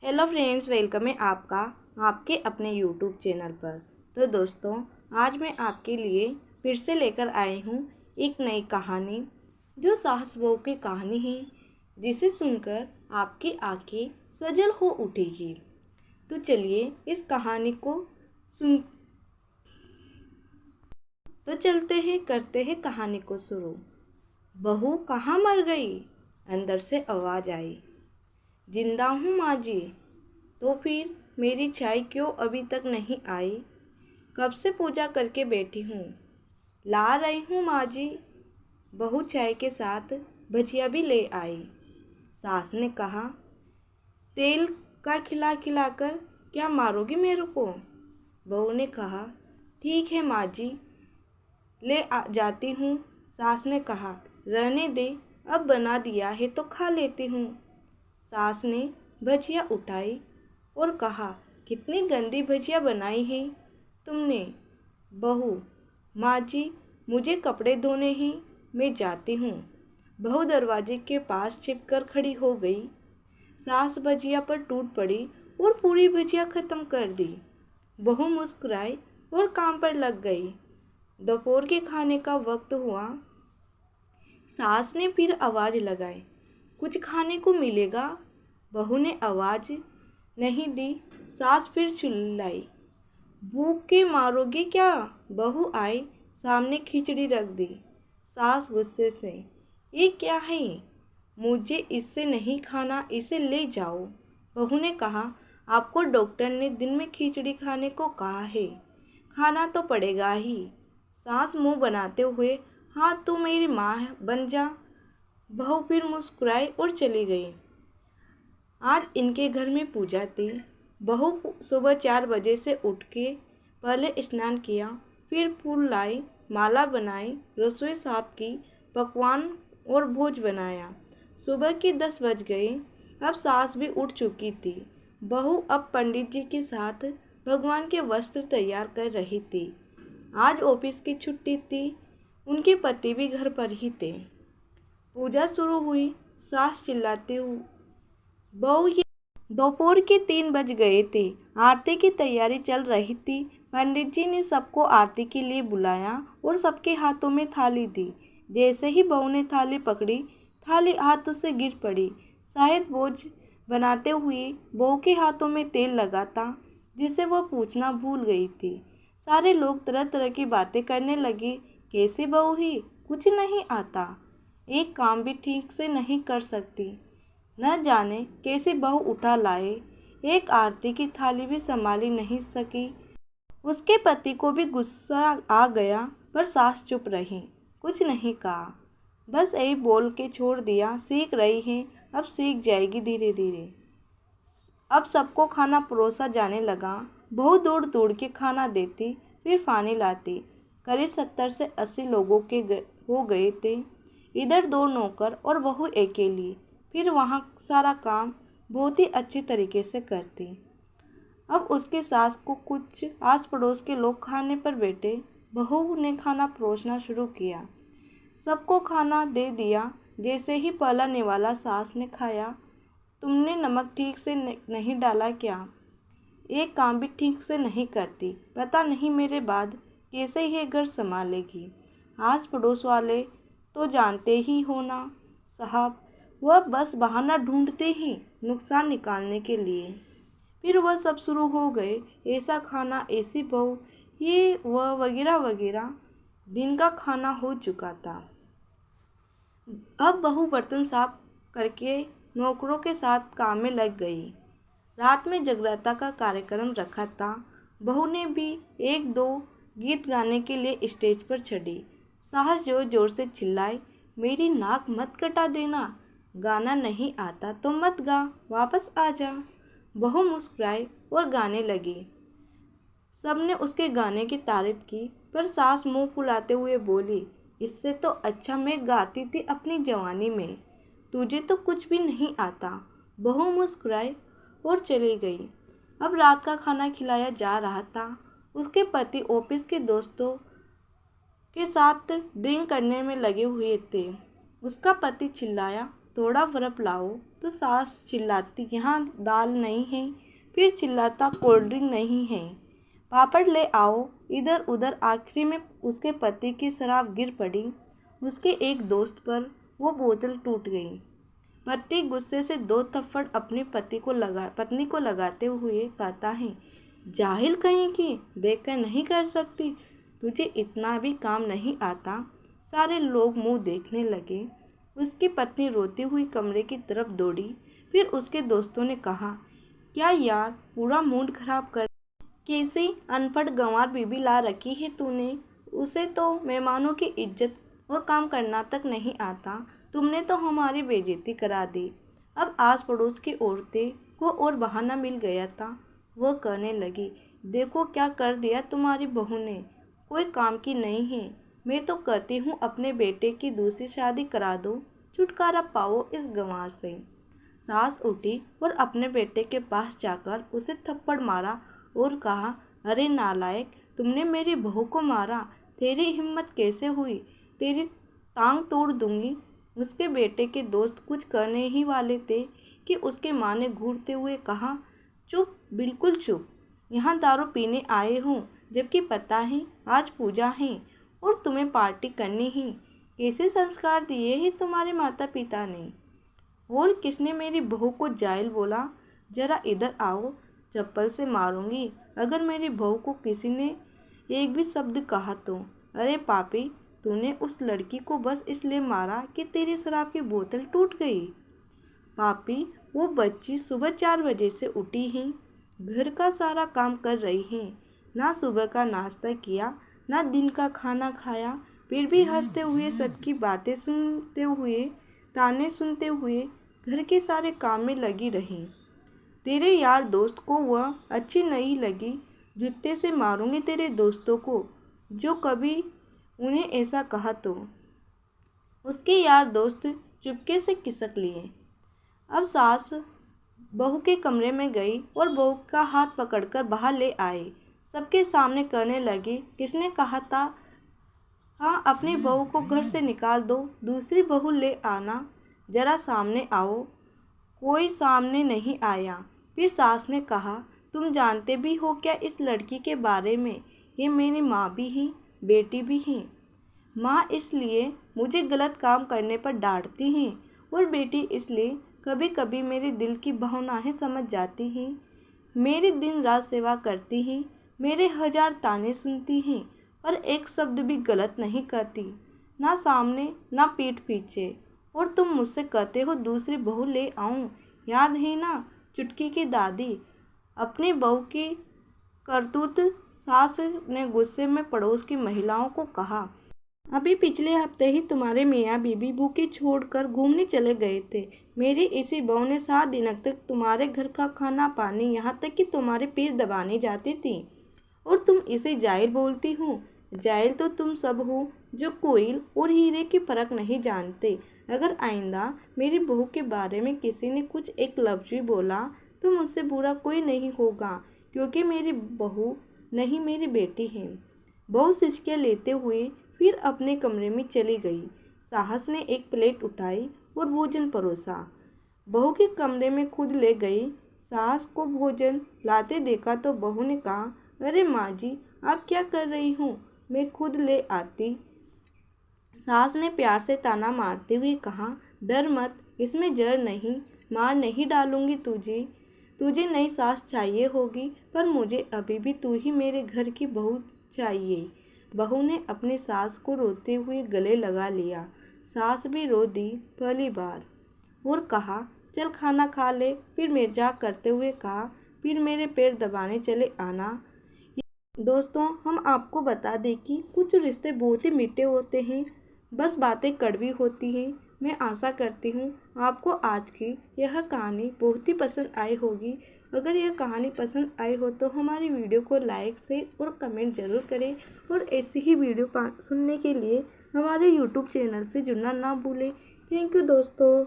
Hello friends, welcome है आपका आपके अपने यूट्यूब चैनल पर। तो दोस्तों, आज मैं आपके लिए फिर से लेकर आई हूँ एक नई कहानी, जो साहस बहू की कहानी है, जिसे सुनकर आपकी आंखें सजल हो उठेगी। तो चलिए इस कहानी को सुन तो चलते हैं, करते हैं कहानी को शुरू। बहू कहाँ मर गई? अंदर से आवाज़ आई। जिंदा हूँ माँ जी। तो फिर मेरी चाय क्यों अभी तक नहीं आई? कब से पूजा करके बैठी हूँ। ला रही हूँ माँ जी। बहू चाय के साथ भजिया भी ले आई। सास ने कहा, तेल का खिला खिलाकर क्या मारोगी मेरे को? बहू ने कहा, ठीक है माँ जी, जाती हूँ। सास ने कहा, रहने दे, अब बना दिया है तो खा लेती हूँ। सास ने भजिया उठाई और कहा, कितनी गंदी भजिया बनाई है तुमने। बहू, माँ जी, मुझे कपड़े धोने हैं, मैं जाती हूँ। बहू दरवाजे के पास छिपकर खड़ी हो गई। सास भजिया पर टूट पड़ी और पूरी भजिया खत्म कर दी। बहू मुस्कुराई और काम पर लग गई। दोपहर के खाने का वक्त हुआ। सास ने फिर आवाज़ लगाई, कुछ खाने को मिलेगा? बहू ने आवाज़ नहीं दी। सास फिर चिल्लाई, भूख के मारोगे क्या? बहू आई, सामने खिचड़ी रख दी। सास गुस्से से, ये क्या है? मुझे इससे नहीं खाना, इसे ले जाओ। बहू ने कहा, आपको डॉक्टर ने दिन में खिचड़ी खाने को कहा है, खाना तो पड़ेगा ही। सास मुंह बनाते हुए, हाँ तू मेरी माँ बन जा। बहू फिर मुस्कुराई और चली गई। आज इनके घर में पूजा थी। बहू सुबह 4 बजे से उठ के पहले स्नान किया, फिर फूल लाई, माला बनाई, रसोई साफ की, पकवान और भोज बनाया। सुबह के 10 बज गए। अब सास भी उठ चुकी थी। बहू अब पंडित जी के साथ भगवान के वस्त्र तैयार कर रही थी। आज ऑफिस की छुट्टी थी। उनके पति भी घर पर ही थे। पूजा शुरू हुई। सास चिल्लाती हुई, बहू ये दोपहर के 3 बज गए थे। आरती की तैयारी चल रही थी। पंडित जी ने सबको आरती के लिए बुलाया और सबके हाथों में थाली दी। जैसे ही बहू ने थाली पकड़ी, थाली हाथों से गिर पड़ी। शायद भोज बनाते हुए बहू के हाथों में तेल लगा था, जिसे वह पूछना भूल गई थी। सारे लोग तरह तरह की बातें करने लगे। कैसी बहू ही, कुछ नहीं आता, एक काम भी ठीक से नहीं कर सकती, न जाने कैसे बहू उठा लाए, एक आरती की थाली भी संभाली नहीं सकी। उसके पति को भी गुस्सा आ गया, पर सास चुप रही, कुछ नहीं कहा, बस यही बोल के छोड़ दिया, सीख रही है, अब सीख जाएगी धीरे धीरे। अब सबको खाना परोसा जाने लगा। बहू दौड़ दौड़ के खाना देती, फिर पानी लाती। करीब 70 से 80 लोगों के हो गए थे। इधर 2 नौकर और बहू अकेली। फिर वहाँ सारा काम बहुत ही अच्छे तरीके से करती। अब उसके सास को कुछ आस पड़ोस के लोग खाने पर बैठे। बहू ने खाना परोसना शुरू किया। सबको खाना दे दिया। जैसे ही पहला निवाला सास ने खाया, तुमने नमक ठीक से नहीं डाला क्या? एक काम भी ठीक से नहीं करती, पता नहीं मेरे बाद कैसे ये घर संभालेगी। आस पड़ोस वाले तो जानते ही हो ना साहब, वह बस बहाना ढूंढते ही नुकसान निकालने के लिए। फिर वह सब शुरू हो गए, ऐसा खाना, ऐसी बहू, ये वह वगैरह वगैरह। दिन का खाना हो चुका था। अब बहू बर्तन साफ करके नौकरों के साथ काम में लग गई। रात में जगराता का कार्यक्रम रखा था। बहू ने भी 1-2 गीत गाने के लिए स्टेज पर चढ़ी। साहस जोर जोर से चिल्लाई, मेरी नाक मत कटा देना, गाना नहीं आता तो मत गा, वापस आ जा। बहू मुस्कुराई और गाने लगी। सबने उसके गाने की तारीफ की, पर सास मुंह फुलाते हुए बोली, इससे तो अच्छा मैं गाती थी अपनी जवानी में, तुझे तो कुछ भी नहीं आता। बहू मुस्कुराई और चली गई। अब रात का खाना खिलाया जा रहा था। उसके पति ऑफिस के दोस्तों के साथ ड्रिंक करने में लगे हुए थे। उसका पति चिल्लाया, थोड़ा बर्फ लाओ। तो सास चिल्लाती यहाँ दाल नहीं है, फिर चिल्लाता कोल्ड ड्रिंक नहीं है, पापड़ ले आओ। इधर उधर आखिरी में उसके पति की शराब गिर पड़ी उसके एक दोस्त पर, वो बोतल टूट गई। पति गुस्से से 2 थप्पड़ अपनी पत्नी को लगाते हुए कहता है, जाहिल कहीं की, देखकर नहीं कर सकती, तुझे इतना भी काम नहीं आता। सारे लोग मुंह देखने लगे। उसकी पत्नी रोती हुई कमरे की तरफ दौड़ी। फिर उसके दोस्तों ने कहा, क्या यार, पूरा मूड खराब कर कैसी अनपढ़ गंवार बीबी ला रखी है तूने। उसे तो मेहमानों की इज्जत और काम करना तक नहीं आता। तुमने तो हमारी बेइज्जती करा दी। अब आस पड़ोस की औरतें को और बहाना मिल गया था। वह कहने लगी, देखो क्या कर दिया तुम्हारी बहू ने, कोई काम की नहीं है। मैं तो कहती हूँ अपने बेटे की दूसरी शादी करा दो, छुटकारा पाओ इस गंवार से। सास उठी और अपने बेटे के पास जाकर उसे थप्पड़ मारा और कहा, अरे नालायक, तुमने मेरी बहू को मारा, तेरी हिम्मत कैसे हुई, तेरी टांग तोड़ दूंगी। उसके बेटे के दोस्त कुछ कहने ही वाले थे कि उसके माँ ने घूरते हुए कहा, चुप, बिल्कुल चुप, यहाँ दारू पीने आए हूँ, जबकि पता है आज पूजा है और तुम्हें पार्टी करनी ही। कैसे संस्कार दिए हैं तुम्हारे माता पिता ने। और किसने मेरी बहू को जाहिल बोला, जरा इधर आओ, चप्पल से मारूंगी अगर मेरी बहू को किसी ने एक भी शब्द कहा तो। अरे पापी, तूने उस लड़की को बस इसलिए मारा कि तेरी शराब की बोतल टूट गई। पापी, वो बच्ची सुबह 4 बजे से उठी है, घर का सारा काम कर रही है, ना सुबह का नाश्ता किया, ना दिन का खाना खाया, फिर भी हंसते हुए, सबकी बातें सुनते हुए, ताने सुनते हुए घर के सारे काम में लगी रही। तेरे यार दोस्त को वह अच्छी नहीं लगी, जूते से मारूंगी तेरे दोस्तों को जो कभी उन्हें ऐसा कहा तो। उसके यार दोस्त चुपके से खिसक लिए। अब सास बहू के कमरे में गई और बहू का हाथ पकड़कर बाहर ले आई। सबके सामने कहने लगी, किसने कहा था, हाँ अपनी बहू को घर से निकाल दो, दूसरी बहू ले आना, जरा सामने आओ। कोई सामने नहीं आया। फिर सास ने कहा, तुम जानते भी हो क्या इस लड़की के बारे में, ये मेरी माँ भी है, बेटी भी है। माँ इसलिए मुझे गलत काम करने पर डांटती हैं और बेटी इसलिए कभी कभी मेरे दिल की भावनाएं समझ जाती हैं। मेरी दिन रात सेवा करती हैं, मेरे 1000 ताने सुनती हैं, पर एक शब्द भी गलत नहीं करती, ना सामने ना पीठ पीछे। और तुम मुझसे कहते हो दूसरी बहू ले आऊं, याद है ना चुटकी की दादी। अपनी बहू की करतूत सास ने गुस्से में पड़ोस की महिलाओं को कहा, अभी पिछले हफ्ते ही तुम्हारे मियाँ बीबी भूखे छोड़कर घूमने चले गए थे। मेरी इसी बहू ने 7 दिन तक तुम्हारे घर का खाना पानी, यहाँ तक कि तुम्हारे पैर दबाने जाती थी, और तुम इसे जाहिल बोलती हो। जाहिल तो तुम सब हो जो कोयल और हीरे की फर्क नहीं जानते। अगर आइंदा मेरी बहू के बारे में किसी ने कुछ एक लफ्ज़ भी बोला तो मुझसे बुरा कोई नहीं होगा, क्योंकि मेरी बहू नहीं मेरी बेटी है। बहू सिसकियाँ लेते हुए फिर अपने कमरे में चली गई। साहस ने एक प्लेट उठाई और भोजन परोसा, बहू के कमरे में खुद ले गई। सास को भोजन लाते देखा तो बहू ने कहा, अरे माँ जी, आप क्या कर रही हो, मैं खुद ले आती। सास ने प्यार से ताना मारते हुए कहा, डर मत, इसमें जर नहीं, मार नहीं डालूंगी तुझे। तुझे नई सास चाहिए होगी, पर मुझे अभी भी तू ही मेरे घर की बहू चाहिए। बहू ने अपनी सास को रोते हुए गले लगा लिया। सास भी रो दी पहली बार और कहा, चल खाना खा ले। फिर मजाक करते हुए कहा, फिर मेरे पैर दबाने चले आना। दोस्तों, हम आपको बता दें कि कुछ रिश्ते बहुत ही मीठे होते हैं, बस बातें कड़वी होती हैं। मैं आशा करती हूँ आपको आज की यह कहानी बहुत ही पसंद आई होगी। अगर यह कहानी पसंद आई हो तो हमारी वीडियो को लाइक, शेयर और कमेंट ज़रूर करें, और ऐसी ही वीडियो सुनने के लिए हमारे यूट्यूब चैनल से जुड़ना ना भूलें। थैंक यू दोस्तों।